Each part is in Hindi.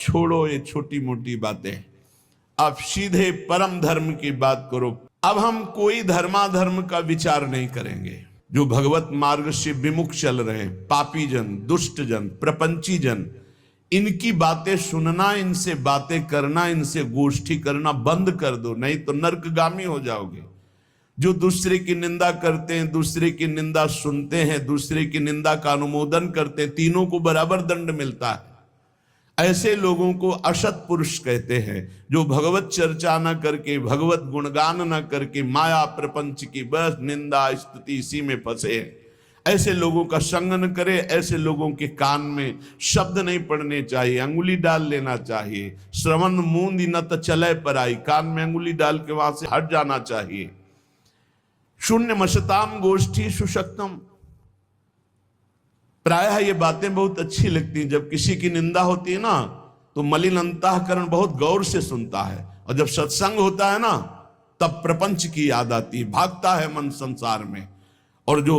छोड़ो ये छोटी मोटी बातें, अब सीधे परम धर्म की बात करो। अब हम कोई धर्माधर्म का विचार नहीं करेंगे। जो भगवत मार्ग से विमुख चल रहे पापी जन, दुष्ट जन, प्रपंची जन, इनकी बातें सुनना, इनसे बातें करना, इनसे गोष्ठी करना बंद कर दो, नहीं तो नरकगामी हो जाओगे। जो दूसरे की निंदा करते हैं, दूसरे की निंदा सुनते हैं, दूसरे की निंदा का अनुमोदन करते हैं, तीनों को बराबर दंड मिलता है। ऐसे लोगों को असत पुरुष कहते हैं, जो भगवत चर्चा न करके, भगवत गुणगान न करके, माया प्रपंच की बस निंदा स्तुति इसी में फंसे हैं। ऐसे लोगों का संग न करे। ऐसे लोगों के कान में शब्द नहीं पड़ने चाहिए, अंगुली डाल लेना चाहिए। श्रवण मूंद न त चले पर आई, कान में अंगुली डाल के वहां से हट जाना चाहिए। शून्य मशताम गोष्ठी सुशक्तम। प्रायः ये बातें बहुत अच्छी लगती हैं। जब किसी की निंदा होती है ना, तो मलिन अंतःकरण बहुत गौर से सुनता है, और जब सत्संग होता है ना, तब प्रपंच की याद आती है, भागता है मन संसार में। और जो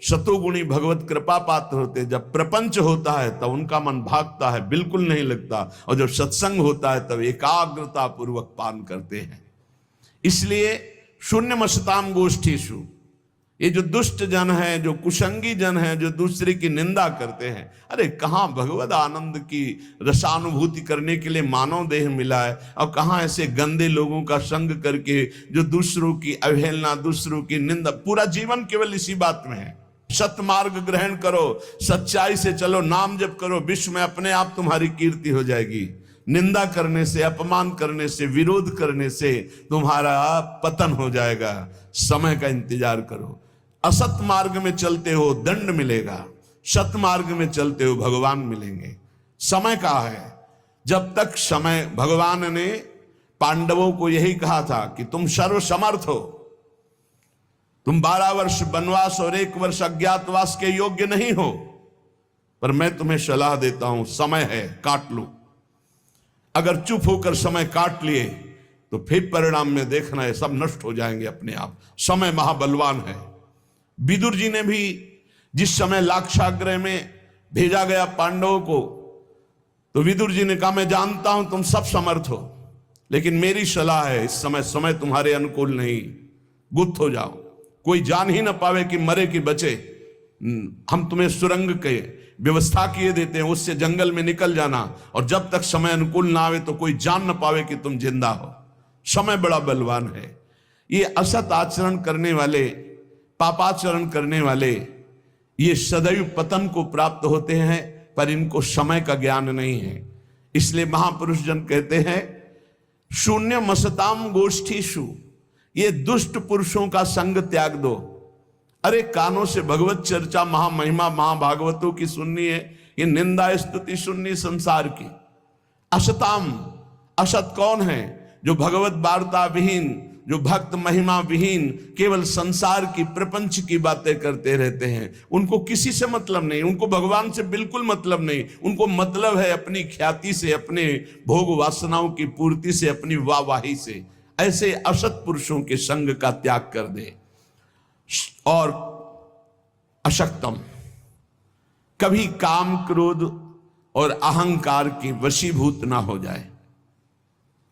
शतुगुणी भगवत कृपा पात्र होते हैं, जब प्रपंच होता है तब उनका मन भागता है, बिल्कुल नहीं लगता। और जब सत्संग होता है तब एकाग्रता पूर्वक पान करते हैं। इसलिए शून्य मशताम गोष्ठीषु, ये जो दुष्ट जन है, जो कुसंगी जन है, जो दूसरे की निंदा करते हैं, अरे कहाँ भगवत आनंद की रसानुभूति करने के लिए मानव देह मिला है, और कहाँ ऐसे गंदे लोगों का संग करके जो दूसरों की अवहेलना, दूसरों की निंदा, पूरा जीवन केवल इसी बात में है। सतमार्ग ग्रहण करो, सच्चाई से चलो, नाम जप करो, विश्व में अपने आप तुम्हारी कीर्ति हो जाएगी। निंदा करने से, अपमान करने से, विरोध करने से तुम्हारा पतन हो जाएगा। समय का इंतजार करो। असत मार्ग में चलते हो दंड मिलेगा, सत मार्ग में चलते हो भगवान मिलेंगे। समय का है, जब तक समय, भगवान ने पांडवों को यही कहा था कि तुम सर्वसमर्थ हो, तुम 12 वर्ष वनवास और 1 वर्ष अज्ञातवास के योग्य नहीं हो, पर मैं तुम्हें सलाह देता हूं, समय है, काट लो। अगर चुप होकर समय काट लिए तो फिर परिणाम में देखना है, सब नष्ट हो जाएंगे अपने आप। समय महाबलवान है। विदुर जी ने भी जिस समय लाक्षागृह में भेजा गया पांडवों को, तो विदुर जी ने कहा मैं जानता हूं तुम सब समर्थ हो, लेकिन मेरी सलाह है, इस समय तुम्हारे अनुकूल नहीं, गुप्त हो जाओ, कोई जान ही ना पावे कि मरे कि बचे। हम तुम्हें सुरंग के व्यवस्था किए देते हैं, उससे जंगल में निकल जाना, और जब तक समय अनुकूल ना आवे तो कोई जान ना पावे कि तुम जिंदा हो। समय बड़ा बलवान है। ये असत आचरण करने वाले, पापाचरण करने वाले, ये सदैव पतन को प्राप्त होते हैं, पर इनको समय का ज्ञान नहीं है। इसलिए महापुरुष जन कहते हैं शून्य मसताम गोष्ठीषु, ये दुष्ट पुरुषों का संग त्याग दो। अरे कानों से भगवत चर्चा, महामहिमा, महाभागवतों की सुननी है, ये निंदा स्तुति सुननी संसार की। असताम, असत कौन है? जो भगवत वार्ता विहीन, जो भक्त महिमा विहीन, केवल संसार की, प्रपंच की बातें करते रहते हैं। उनको किसी से मतलब नहीं, उनको भगवान से बिल्कुल मतलब नहीं। उनको मतलब है अपनी ख्याति से, अपने भोग वासनाओं की पूर्ति से, अपनी वाहवाही से। ऐसे असत पुरुषों के संग का त्याग कर दे। और अशक्तम, कभी काम, क्रोध और अहंकार की वशीभूत ना हो जाए।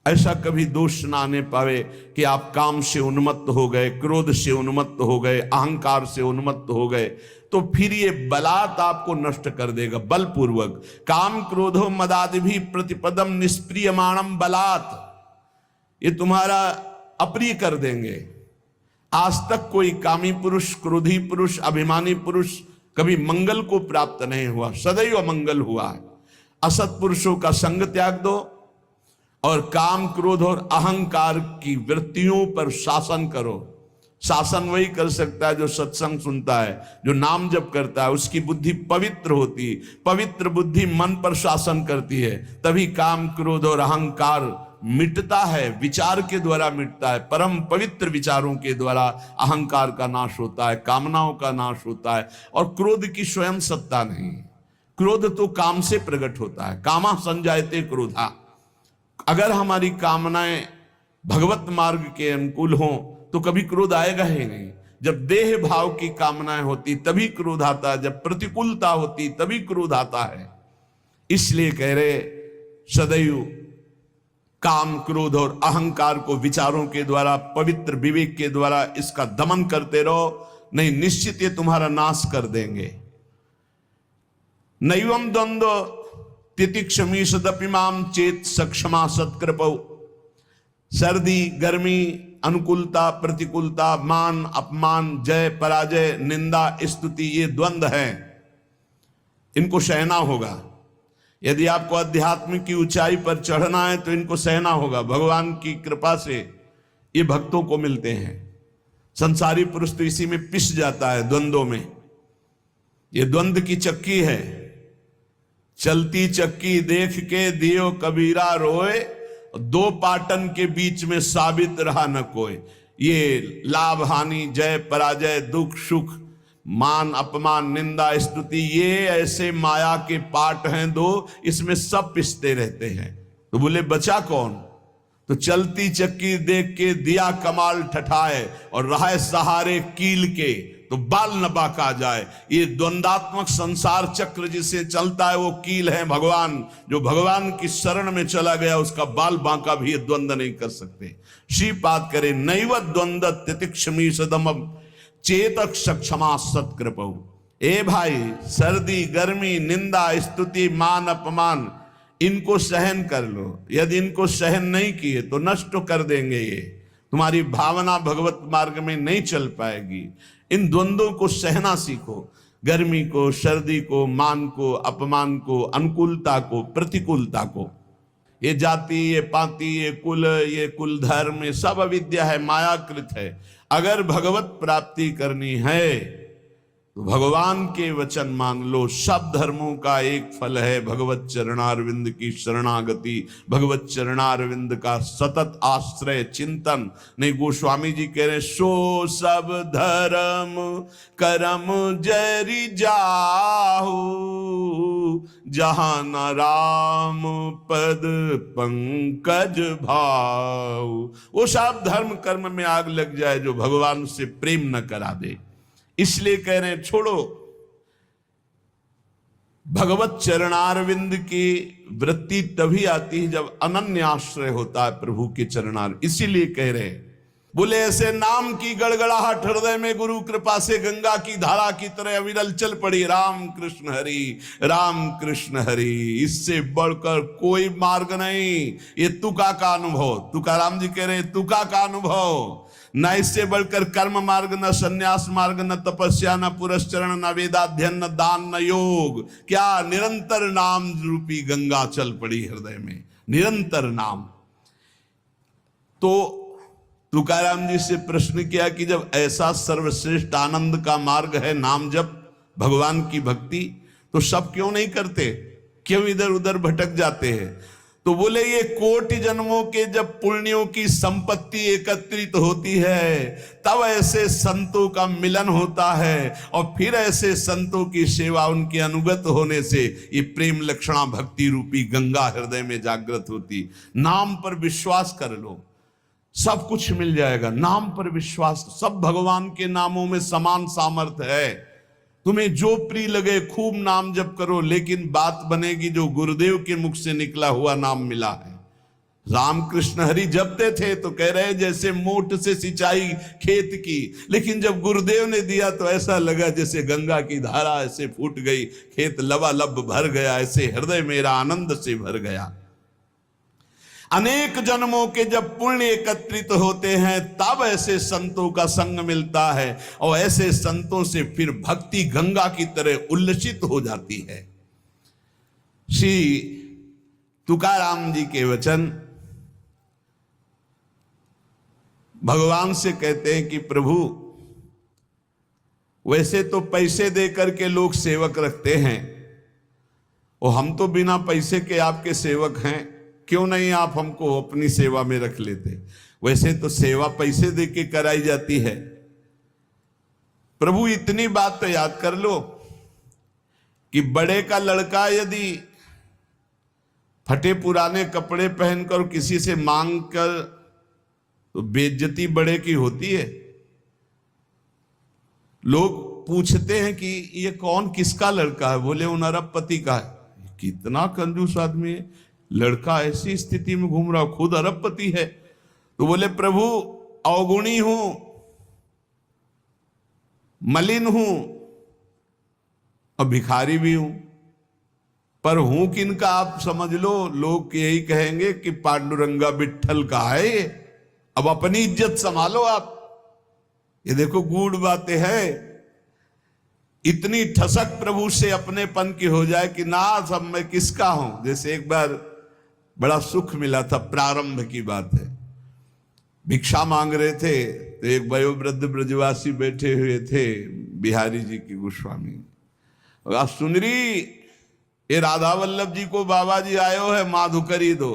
ऐसा कभी दोष ना आने पावे कि आप काम से उन्मत्त हो गए, क्रोध से उन्मत्त हो गए, अहंकार से उन्मत्त हो गए, तो फिर ये बलात् आपको नष्ट कर देगा, बलपूर्वक। काम क्रोधो मदादि भी प्रतिपदम निष्प्रियमाणम बलात्, ये तुम्हारा अप्रिय कर देंगे। आज तक कोई कामी पुरुष, क्रोधी पुरुष, अभिमानी पुरुष कभी मंगल को प्राप्त नहीं हुआ, सदैव अमंगल हुआ है। असत पुरुषों का संग त्याग दो, और काम, क्रोध और अहंकार की वृत्तियों पर शासन करो। शासन वही कर सकता है जो सत्संग सुनता है, जो नाम जप करता है, उसकी बुद्धि पवित्र होती। पवित्र बुद्धि मन पर शासन करती है, तभी काम, क्रोध और अहंकार मिटता है, विचार के द्वारा मिटता है। परम पवित्र विचारों के द्वारा अहंकार का नाश होता है, कामनाओं का नाश होता है। और क्रोध की स्वयं सत्ता नहीं, क्रोध तो काम से प्रकट होता है। कामा संजायते क्रोधा। अगर हमारी कामनाएं भगवत मार्ग के अनुकूल हों तो कभी क्रोध आएगा ही नहीं। जब देह भाव की कामनाएं होती तभी क्रोध आता है, जब प्रतिकूलता होती तभी क्रोध आता है। इसलिए कह रहे सदैव काम, क्रोध और अहंकार को विचारों के द्वारा, पवित्र विवेक के द्वारा इसका दमन करते रहो, नहीं निश्चित ये तुम्हारा नाश कर देंगे। नैवम द्वंद्व तितिक्षमी सदपिमाम चेत सक्षमा सत्कृपौ। सर्दी, गर्मी, अनुकूलता, प्रतिकूलता, मान, अपमान, जय, पराजय, निंदा, स्तुति, ये द्वंद्व हैं, इनको सहना होगा। यदि आपको अध्यात्म की ऊंचाई पर चढ़ना है तो इनको सहना होगा। भगवान की कृपा से ये भक्तों को मिलते हैं। संसारी पुरुष तो इसी में पिस जाता है, द्वंद्वों में। ये द्वंद्व की चक्की है, चलती चक्की देख के दियो कबीरा रोए, दो पाटन के बीच में साबित रहा न कोई। ये लाभ हानि, जय पराजय, दुख सुख, मान अपमान, निंदा स्तुति, ये ऐसे माया के पाठ हैं दो, इसमें सब पिसते रहते हैं। तो बोले बचा कौन? तो चलती चक्की देख के दिया कमाल ठठाए और रहा सहारे कील के, तो बाल न बाका जाए। ये द्वंदात्मक संसार चक्र जिसे चलता है वो कील है भगवान। जो भगवान की शरण में चला गया उसका बाल बांका भी ये द्वंद्व नहीं कर सकते। श्रीपाद करे नैव द्वंद्व तितिक्षमी सदम चेतक सक्षमा सत्कृपौ। ए भाई, सर्दी, गर्मी, निंदा, स्तुति, मान, अपमान, इनको सहन कर लो। यदि इनको सहन नहीं किए तो नष्ट कर देंगे। ये तुम्हारी भावना भगवत मार्ग में नहीं चल पाएगी। इन द्वंद्वों को सहना सीखो। गर्मी को, सर्दी को, मान को, अपमान को, अनुकूलता को, प्रतिकूलता को। ये जाति, ये पाति, ये कुल धर्म, ये सब अविद्या है, मायाकृत है। अगर भगवत प्राप्ति करनी है तो भगवान के वचन मान लो। सब धर्मों का एक फल है भगवत चरणारविंद की शरणागति, भगवत चरणारविंद का सतत आश्रय चिंतन। नहीं, गोस्वामी जी कह रहे सो सब धर्म करम जरि जाहु, जहां न राम पद पंकज भाव। वो सब धर्म कर्म में आग लग जाए जो भगवान से प्रेम न करा दे। इसलिए कह रहे हैं छोड़ो। भगवत चरणारविंद की वृत्ति तभी आती है जब अनन्य आश्रय होता है प्रभु के चरणार। इसीलिए कह रहे हैं, बोले ऐसे नाम की गड़गड़ाहट हृदय में गुरु कृपा से गंगा की धारा की तरह अविरल चल पड़ी। राम कृष्ण हरि, राम कृष्ण हरि, इससे बढ़कर कोई मार्ग नहीं। ये तुका का अनुभव, तुकाराम जी कह रहे हैं तुका का अनुभव। न इससे बढ़कर कर्म मार्ग, न संन्यास मार्ग, न तपस्या, न पुरस्चरण, न वेदाध्ययन, न दान, न योग। क्या निरंतर नाम रूपी गंगा चल पड़ी हृदय में, निरंतर नाम। तो तुकाराम जी से प्रश्न किया कि जब ऐसा सर्वश्रेष्ठ आनंद का मार्ग है नाम जप, भगवान की भक्ति, तो सब क्यों नहीं करते? क्यों इधर उधर भटक जाते हैं? तो बोले ये कोटि जन्मों के जब पुण्यों की संपत्ति एकत्रित होती है तब ऐसे संतों का मिलन होता है, और फिर ऐसे संतों की सेवा, उनके अनुगत होने से ये प्रेम लक्षणा भक्ति रूपी गंगा हृदय में जागृत होती। नाम पर विश्वास कर लो, सब कुछ मिल जाएगा। नाम पर विश्वास, सब भगवान के नामों में समान सामर्थ्य है। तुम्हें जो प्रिय लगे खूब नाम जप करो, लेकिन बात बनेगी जो गुरुदेव के मुख से निकला हुआ नाम मिला है। रामकृष्ण हरि जपते थे तो कह रहे जैसे मोट से सिंचाई खेत की, लेकिन जब गुरुदेव ने दिया तो ऐसा लगा जैसे गंगा की धारा ऐसे फूट गई, खेत लबालब भर गया, ऐसे हृदय मेरा आनंद से भर गया। अनेक जन्मों के जब पुण्य एकत्रित होते हैं तब ऐसे संतों का संग मिलता है, और ऐसे संतों से फिर भक्ति गंगा की तरह उल्लसित हो जाती है। श्री तुकाराम जी के वचन भगवान से कहते हैं कि प्रभु, वैसे तो पैसे दे करके लोग सेवक रखते हैं, और हम तो बिना पैसे के आपके सेवक हैं, क्यों नहीं आप हमको अपनी सेवा में रख लेते? वैसे तो सेवा पैसे दे के कराई जाती है। प्रभु इतनी बात तो याद कर लो कि बड़े का लड़का यदि फटे पुराने कपड़े पहनकर किसी से मांग कर, तो बेइज्जती बड़े की होती है। लोग पूछते हैं कि ये कौन, किसका लड़का है? बोले उन अरबपति का है। कितना कंजूस आदमी है, लड़का ऐसी स्थिति में घूम रहा, खुद अरबपति है। तो बोले प्रभु अवगुणी हूं, मलिन हूं और भिखारी भी हूं, पर हूं किनका आप समझ लो। लोग यही कहेंगे कि पांडुरंगा विट्ठल का है ये, अब अपनी इज्जत संभालो आप। ये देखो गूढ़ बातें हैं। इतनी ठसक प्रभु से अपनेपन की हो जाए कि ना सब मैं किसका हूं। जैसे एक बार बड़ा सुख मिला था, प्रारंभ की बात है, भिक्षा मांग रहे थे तो एक वयोवृद्ध ब्रजवासी बैठे हुए थे, बिहारी जी की गोस्वामी। सुनरी ये राधा वल्लभ जी को बाबा जी आयो है, माधुकरी दो।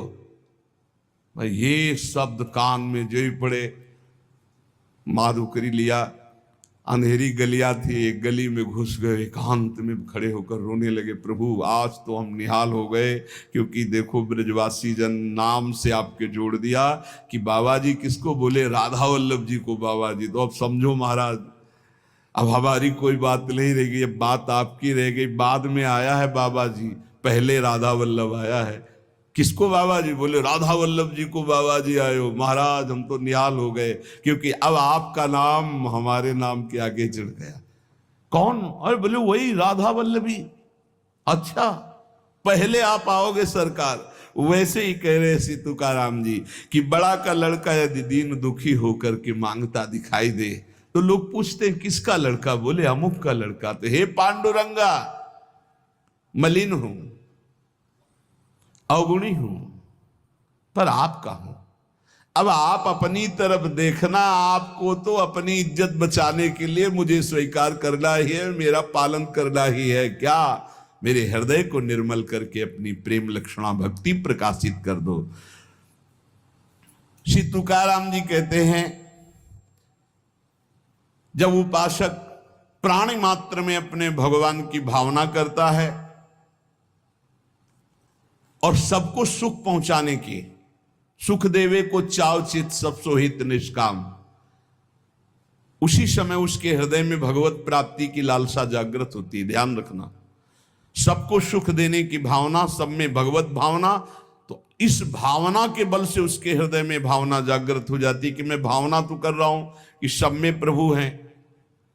भाई ये शब्द कान में जो ही पड़े, माधुकरी लिया। अंधेरी गलियां थी, एक गली में घुस गए, एकांत में खड़े होकर रोने लगे, प्रभु आज तो हम निहाल हो गए, क्योंकि देखो ब्रजवासी जन नाम से आपके जोड़ दिया कि बाबा जी किसको बोले, राधा वल्लभ जी को बाबा जी। तो अब समझो महाराज, अब हमारी कोई बात नहीं रह गई, अब बात आपकी रह गई। बाद में आया है बाबा जी, पहले राधा वल्लभ आया है। किसको बाबा जी? बोले राधा वल्लभ जी को बाबा जी आयो। महाराज हम तो निहाल हो गए, क्योंकि अब आपका नाम हमारे नाम के आगे चढ़ गया। कौन? अरे बोले वही राधा वल्लभी। अच्छा पहले आप आओगे सरकार। वैसे ही कह रहे श्री तुकाराम जी कि बड़ा का लड़का यदि दीन दुखी होकर के मांगता दिखाई दे तो लोग पूछते हैं किसका लड़का? बोले अमुक का लड़का। तो हे पांडुरंगा, मलिन हूं, अवगुणी हूं, पर आपका हूं। अब आप अपनी तरफ देखना, आपको तो अपनी इज्जत बचाने के लिए मुझे स्वीकार करना ही है, मेरा पालन करना ही है। क्या? मेरे हृदय को निर्मल करके अपनी प्रेम लक्षणा भक्ति प्रकाशित कर दो। श्री तुकाराम जी कहते हैं, जब उपासक प्राणी मात्र में अपने भगवान की भावना करता है और सबको सुख पहुंचाने की, सुख देवे को चाव चित सब सोहित निष्काम, उसी समय उसके हृदय में भगवत प्राप्ति की लालसा जागृत होती है। ध्यान रखना, सबको सुख देने की भावना, सब में भगवत भावना, तो इस भावना के बल से उसके हृदय में भावना जागृत हो जाती है कि मैं भावना तो कर रहा हूं कि सब में प्रभु हैं,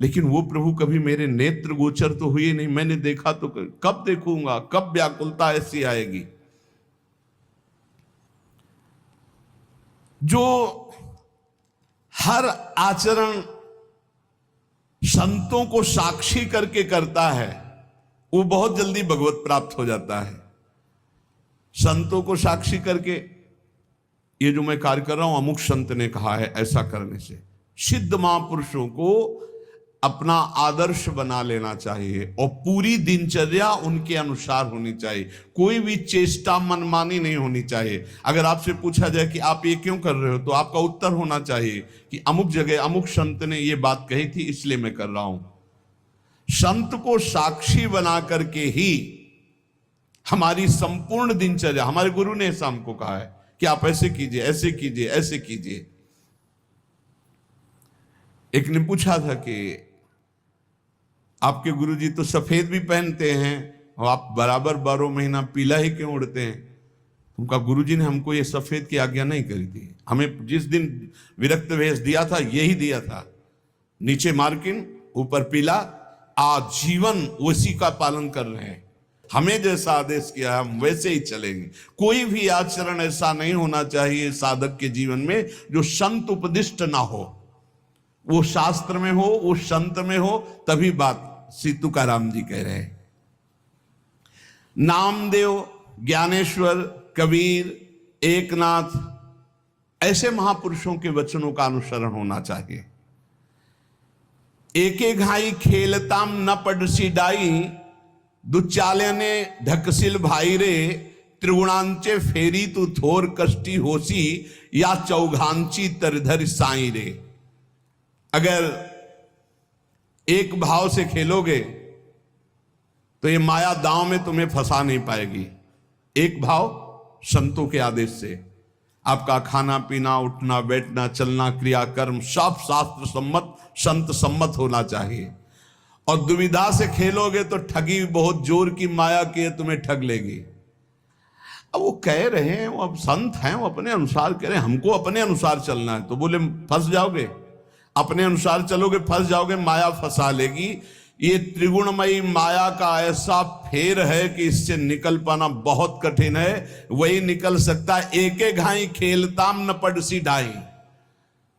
लेकिन वो प्रभु कभी मेरे नेत्र गोचर तो हुए नहीं, मैंने देखा तो कब देखूंगा, कब व्याकुलता ऐसी आएगी। जो हर आचरण संतों को साक्षी करके करता है वो बहुत जल्दी भगवत प्राप्त हो जाता है। संतों को साक्षी करके, ये जो मैं कार्य कर रहा हूं अमुक संत ने कहा है, ऐसा करने से सिद्ध महापुरुषों को अपना आदर्श बना लेना चाहिए और पूरी दिनचर्या उनके अनुसार होनी चाहिए। कोई भी चेष्टा मनमानी नहीं होनी चाहिए। अगर आपसे पूछा जाए कि आप ये क्यों कर रहे हो, तो आपका उत्तर होना चाहिए कि अमुक जगह अमुक संत ने ये बात कही थी इसलिए मैं कर रहा हूं। संत को साक्षी बना करके ही हमारी संपूर्ण दिनचर्या, हमारे गुरु ने ऐसा हमको कहा है कि आप ऐसे कीजिए, ऐसे कीजिए, ऐसे कीजिए। एक ने पूछा था कि आपके गुरुजी तो सफेद भी पहनते हैं और आप बराबर 12 महीना पीला ही क्यों उड़ते हैं? उनका गुरुजी ने हमको ये सफेद की आज्ञा नहीं करी थी। हमें जिस दिन विरक्त वेश दिया था यही दिया था, नीचे मार्किन ऊपर पीला, आजीवन उसी का पालन कर रहे हैं। हमें जैसा आदेश किया है हम वैसे ही चलेंगे। कोई भी आचरण ऐसा नहीं होना चाहिए साधक के जीवन में जो संत उपदिष्ट ना हो। वो शास्त्र में हो, वो संत में हो, तभी बात। श्री तुकाराम जी कह रहे हैं, नामदेव, ज्ञानेश्वर, कबीर, एकनाथ, ऐसे महापुरुषों के वचनों का अनुसरण होना चाहिए। एके घाई खेलताम न पडसी डाई, दुचाल्याने ढकसिल भाई रे, त्रिगुणांचे फेरी तू थोर कष्टी होसी, या चौघांची तरधर साई रे। अगर एक भाव से खेलोगे तो ये माया दांव में तुम्हें फंसा नहीं पाएगी। एक भाव संतों के आदेश से आपका खाना पीना, उठना बैठना, चलना, क्रियाकर्म सब शास्त्र सम्मत, संत सम्मत होना चाहिए। और दुविधा से खेलोगे तो ठगी बहुत जोर की माया की तुम्हें ठग लेगी। अब वो कह रहे हैं, वो अब संत हैं, वो अपने अनुसार कह रहे हैं, हमको अपने अनुसार चलना है। तो बोले फंस जाओगे, अपने अनुसार चलोगे फंस जाओगे, माया फंसा लेगी। ये त्रिगुणमयी माया का ऐसा फेर है कि इससे निकल पाना बहुत कठिन है। वही निकल सकता है एक एक घाई खेलताम न पड़सी ढाई,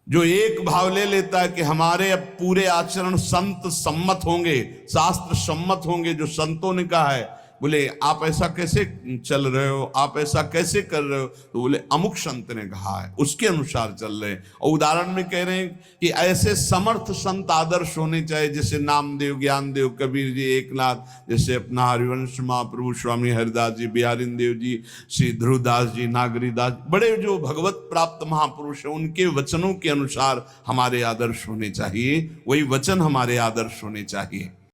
जो एक भाव ले लेता है कि हमारे अब पूरे आचरण संत सम्मत होंगे, शास्त्र सम्मत होंगे। जो संतों ने कहा है, बोले आप ऐसा कैसे चल रहे हो, आप ऐसा कैसे कर रहे हो, तो बोले अमुक संत ने कहा है, उसके अनुसार चल रहे हैं। और उदाहरण में कह रहे हैं कि ऐसे समर्थ संत आदर्श होने चाहिए, जैसे नामदेव, ज्ञानदेव, कबीर जी, एकनाथ, जैसे अपना हरिवंश महाप्रभु स्वामी हरिदास जी, बिहारिन देव जी, श्री ध्रुवदास जी, नागरीदास, बड़े जो भगवत प्राप्त महापुरुष हैं, उनके वचनों के अनुसार हमारे आदर्श होने चाहिए, वही वचन हमारे आदर्श होने चाहिए।